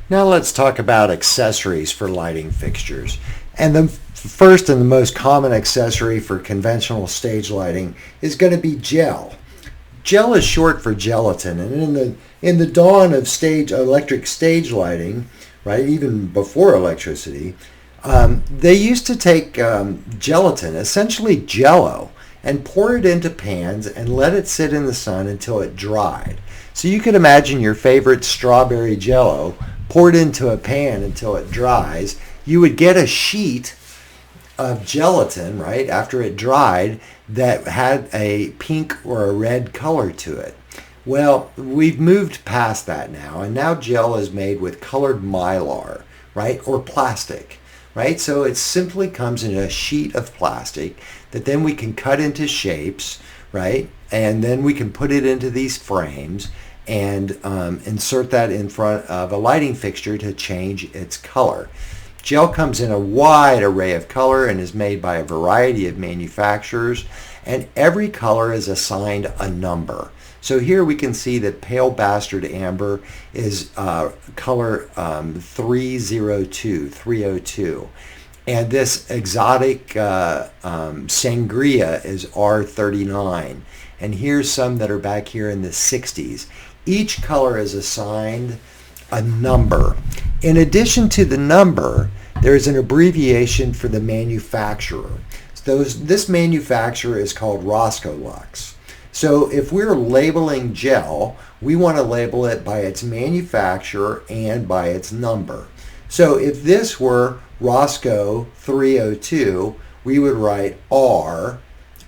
Now let's talk about accessories for lighting fixtures. And the first and the most common accessory for conventional stage lighting is going to be gel. Gel is short for gelatin, and in the dawn of electric stage lighting, right, even before electricity, they used to take gelatin, essentially Jello, and pour it into pans and let it sit in the sun until it dried. So you could imagine your favorite strawberry Jello poured into a pan until it dries. You would get a sheet of gelatin, right, after it dried, that had a pink or a red color to it. Well, we've moved past that now, and now gel is made with colored mylar, right, or plastic, right? So it simply comes in a sheet of plastic that then we can cut into shapes, right, and then we can put it into these frames and insert that in front of a lighting fixture to change its color. Gel comes in a wide array of color and is made by a variety of manufacturers, and every color is assigned a number. So here we can see that Pale Bastard Amber is color 302, and this exotic Sangria is R39, and here's some that are back here in the 60s. Each color is assigned a number. In addition to the number, there is an abbreviation for the manufacturer. This manufacturer is called Roscoe Lux. So if we're labeling gel, we want to label it by its manufacturer and by its number. So if this were Roscoe 302, we would write R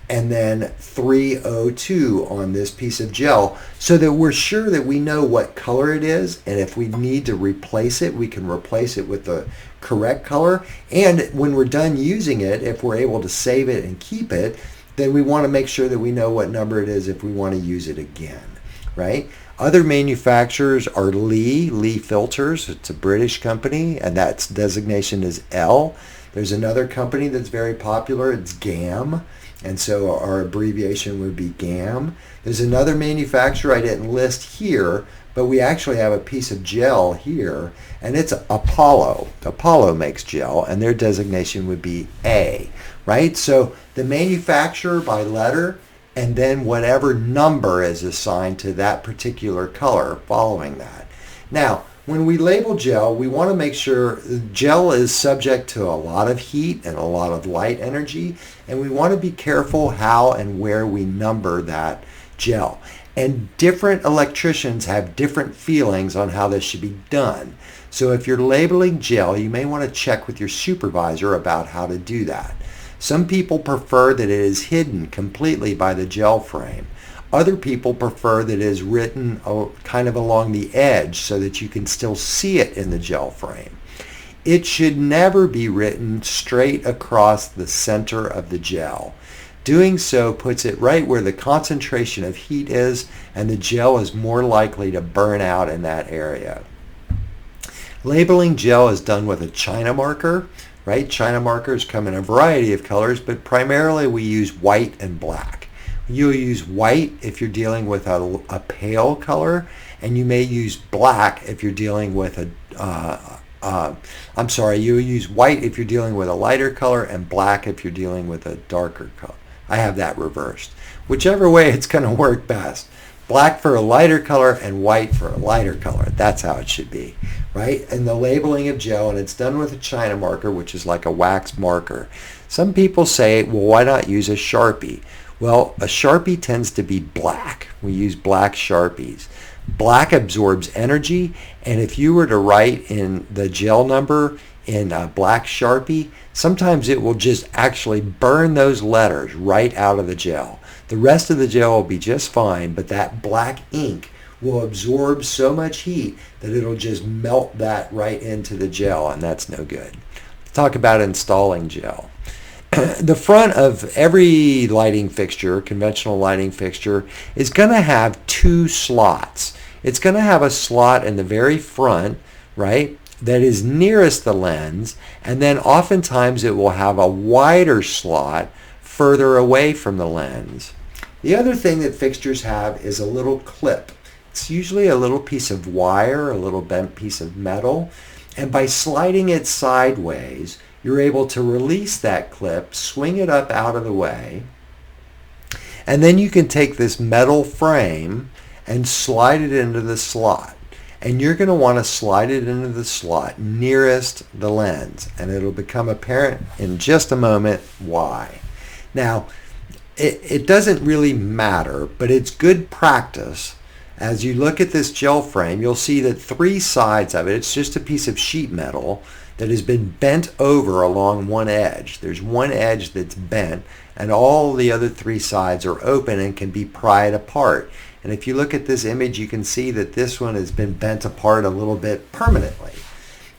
and then 302 on this piece of gel so that we're sure that we know what color it is, and if we need to replace it, we can replace it with the correct color. And when we're done using it, if we're able to save it and keep it, then we want to make sure that we know what number it is if we want to use it again, right? Other manufacturers are Lee Filters. It's a British company, and that designation is L. There's another company that's very popular. It's GAM. And so our abbreviation would be GAM. There's another manufacturer I didn't list here, but we actually have a piece of gel here, and it's Apollo. Apollo makes gel, and their designation would be A, right? So the manufacturer by letter, and then whatever number is assigned to that particular color following that. Now, when we label gel, we want to make sure gel is subject to a lot of heat and a lot of light energy, and we want to be careful how and where we number that gel. And different electricians have different feelings on how this should be done. So if you're labeling gel, you may want to check with your supervisor about how to do that. Some people prefer that it is hidden completely by the gel frame. Other people prefer that it is written kind of along the edge so that you can still see it in the gel frame. It should never be written straight across the center of the gel. Doing so puts it right where the concentration of heat is, and the gel is more likely to burn out in that area. Labeling gel is done with a China marker, right? China markers come in a variety of colors, but primarily we use white and black. You'll use white if you're dealing with a pale color, and you may use black if you're dealing with you'll use white if you're dealing with a lighter color, and black if you're dealing with a darker color. I have that reversed. Whichever way it's going to work best. Black for a lighter color and white for a lighter color. That's how it should be, right? And the labeling of gel, and it's done with a China marker, which is like a wax marker. Some people say, well, why not use a Sharpie? Well, a Sharpie tends to be black. We use black Sharpies. Black absorbs energy, and if you were to write in the gel number in a black Sharpie, sometimes it will just actually burn those letters right out of the gel. The rest of the gel will be just fine, but that black ink will absorb so much heat that it'll just melt that right into the gel, and that's no good. Let's talk about installing gel. The front of every lighting fixture, conventional lighting fixture, is going to have two slots. It's going to have a slot in the very front, right, that is nearest the lens, and then oftentimes it will have a wider slot further away from the lens. The other thing that fixtures have is a little clip. It's usually a little piece of wire, a little bent piece of metal, and by sliding it sideways, you're able to release that clip, swing it up out of the way, and then you can take this metal frame and slide it into the slot. And you're going to want to slide it into the slot nearest the lens, and it'll become apparent in just a moment why. Now, it doesn't really matter, but it's good practice. As you look at this gel frame, you'll see that 3 sides of it, it's just a piece of sheet metal that has been bent over along one edge. There's one edge that's bent, and all the other 3 sides are open and can be pried apart. And if you look at this image, you can see that this one has been bent apart a little bit permanently.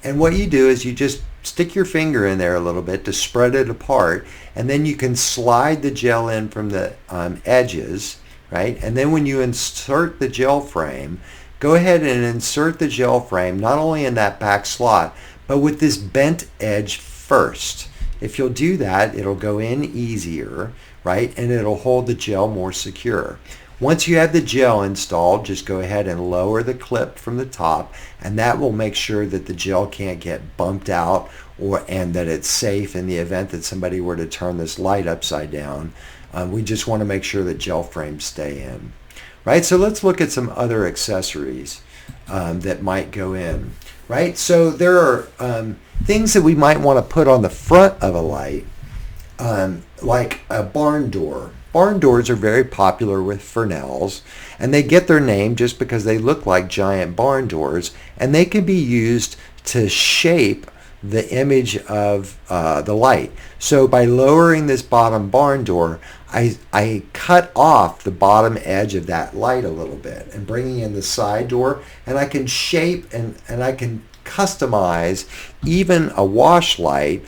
And what you do is you just stick your finger in there a little bit to spread it apart, and then you can slide the gel in from the edges, right? And then when you insert the gel frame, go ahead and insert the gel frame not only in that back slot, but with this bent edge first. If you'll do that, it'll go in easier, right? And it'll hold the gel more secure. Once you have the gel installed, just go ahead and lower the clip from the top, and that will make sure that the gel can't get bumped out, and that it's safe in the event that somebody were to turn this light upside down. We just want to make sure that gel frames stay in. Right, so let's look at some other accessories that might go in. Right, so there are things that we might want to put on the front of a light, like a barn door. Barn doors are very popular with Fresnels, and they get their name just because they look like giant barn doors, and they can be used to shape the image of the light. So by lowering this bottom barn door, I cut off the bottom edge of that light a little bit and bringing in the side door, and I can shape and I can customize even a wash light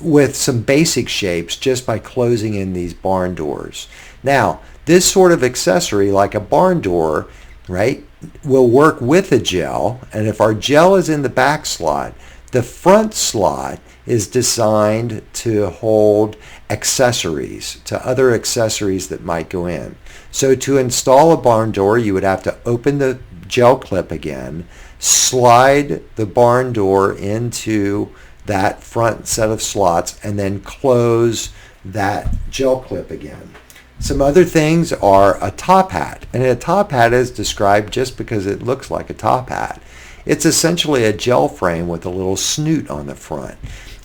with some basic shapes just by closing in these barn doors. Now, this sort of accessory, like a barn door, right, will work with a gel, and if our gel is in the back slot, the front slot is designed to hold accessories, to other accessories that might go in. So to install a barn door, you would have to open the gel clip again, slide the barn door into that front set of slots, and then close that gel clip again. Some other things are a top hat, and a top hat is described just because it looks like a top hat. It's essentially a gel frame with a little snoot on the front.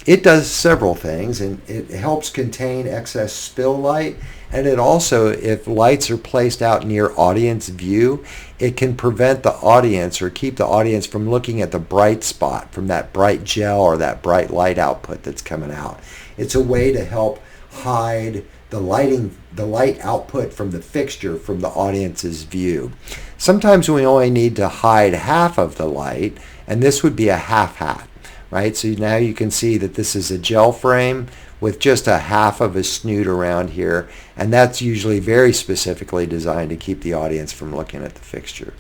It does several things, and it helps contain excess spill light, and it also, if lights are placed out near audience view, it can prevent the audience or keep the audience from looking at the bright spot from that bright gel or that bright light output that's coming out. It's a way to help hide the light output from the fixture from the audience's view. Sometimes we only need to hide half of the light, and this would be a half hat, right? So now you can see that this is a gel frame with just a half of a snoot around here, and that's usually very specifically designed to keep the audience from looking at the fixture.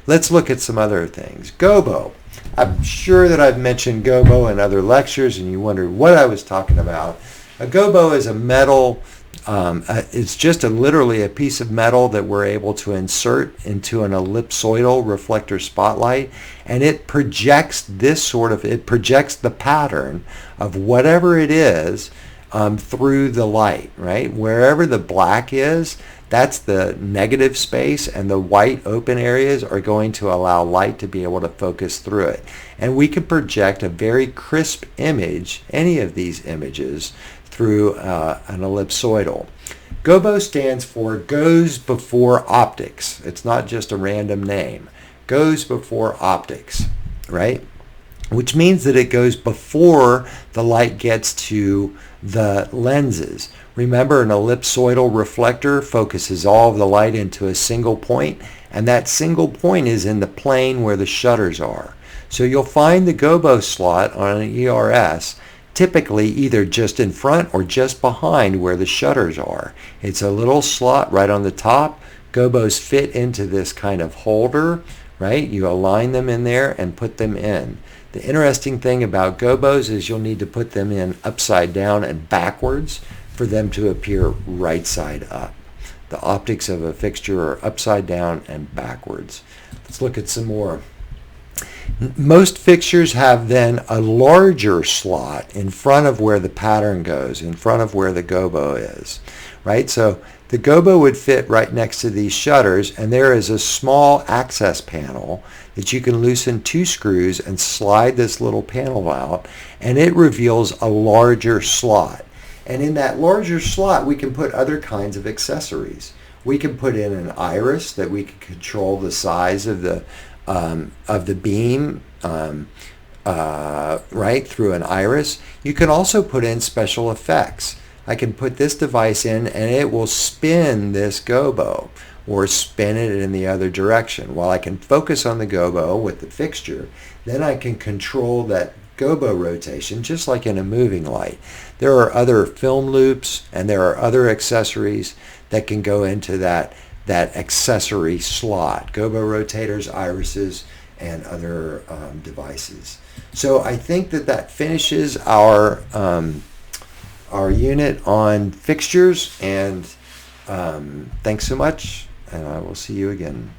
Let's look at some other things. Gobo. I'm sure that I've mentioned Gobo in other lectures, and you wondered what I was talking about. A gobo is a metal, it's just literally a piece of metal that we're able to insert into an ellipsoidal reflector spotlight, and it projects it projects the pattern of whatever it is through the light, right? Wherever the black is, that's the negative space, and the white open areas are going to allow light to be able to focus through it. And we can project a very crisp image, any of these images, through an ellipsoidal. Gobo stands for Goes Before Optics. It's not just a random name. Goes Before Optics, right? Which means that it goes before the light gets to the lenses. Remember, an ellipsoidal reflector focuses all of the light into a single point, and that single point is in the plane where the shutters are. So you'll find the gobo slot on an ERS typically either just in front or just behind where the shutters are. It's a little slot right on the top. Gobos fit into this kind of holder, right? You align them in there and put them in. The interesting thing about gobos is you'll need to put them in upside down and backwards for them to appear right side up. the optics of a fixture are upside down and backwards. Let's look at some more. Most fixtures have then a larger slot in front of where the pattern goes, in front of where the gobo is, right? So the gobo would fit right next to these shutters, and there is a small access panel that you can loosen 2 screws and slide this little panel out, and it reveals a larger slot. And in that larger slot, we can put other kinds of accessories. We can put in an iris that we can control the size of the beam, right, through an iris. You can also put in special effects. I can put this device in and it will spin this gobo or spin it in the other direction. While I can focus on the gobo with the fixture, then I can control that gobo rotation just like in a moving light. There are other film loops and there are other accessories that can go into that accessory slot. Gobo rotators, irises, and other devices. So I think that finishes our unit on fixtures, and thanks so much, and I will see you again.